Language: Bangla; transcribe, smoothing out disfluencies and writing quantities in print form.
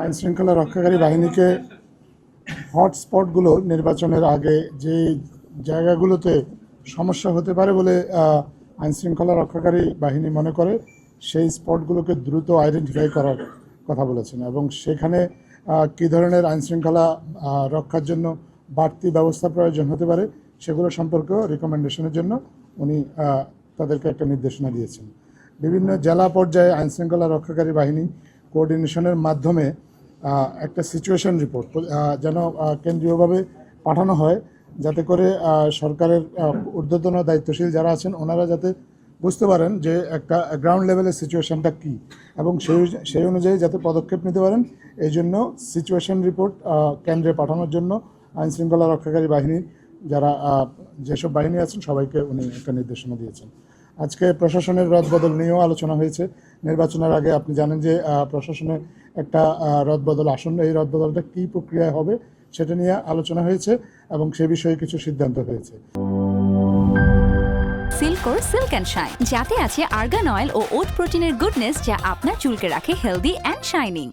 আইন শৃঙ্খলা রক্ষাকারী বাহিনীকে হটস্পটগুলো নির্বাচনের আগে যে জায়গাগুলোতে সমস্যা হতে পারে বলে আইন শৃঙ্খলা রক্ষাকারী বাহিনী মনে করে সেই স্পটগুলোকে দ্রুত আইডেন্টিফাই করার কথা বলেছেন এবং সেখানে কী ধরনের আইন শৃঙ্খলা রক্ষার জন্য বাড়তি ব্যবস্থা প্রয়োজন হতে পারে সেগুলো সম্পর্কেও রিকমেন্ডেশনের জন্য উনি তাদেরকে একটা নির্দেশনা দিয়েছেন। বিভিন্ন জেলা পর্যায়ে আইন শৃঙ্খলা রক্ষাকারী বাহিনী কোঅর্ডিনেশনের মাধ্যমে একটা সিচুয়েশন রিপোর্ট যেন কেন্দ্রীয়ভাবে পাঠানো হয়, যাতে করে সরকারের ঊর্ধ্বতন দায়িত্বশীল যারা আছেন ওনারা যাতে বুঝতে পারেন যে একটা গ্রাউন্ড লেভেলের সিচুয়েশনটা কী এবং সেই অনুযায়ী যাতে পদক্ষেপ নিতে পারেন। এই জন্য সিচুয়েশন রিপোর্ট কেন্দ্রে পাঠানোর জন্য আইন শৃঙ্খলা রক্ষাকারী বাহিনী যারা যেসব বাহিনী আছেন সবাইকে উনি একটা নির্দেশনা দিয়েছেন। আজকে প্রশাসনের রদবদল নিয়েও আলোচনা হয়েছে। নির্বাচনের আগে আপনি জানেন যে প্রশাসনের একটা রদবদল আসন্ন, এই রদবদলটা কী প্রক্রিয়ায় হবে সেটা নিয়ে আলোচনা হয়েছে এবং সে বিষয়ে কিছু সিদ্ধান্ত হয়েছে। সিল্কোর সিল্ক অ্যান্ড শাইন, যাতে আছে আর্গান অয়েল ও ওট প্রোটিনের গুডনেস, যা আপনার চুলকে রাখে হেলদি অ্যান্ড শাইনিং।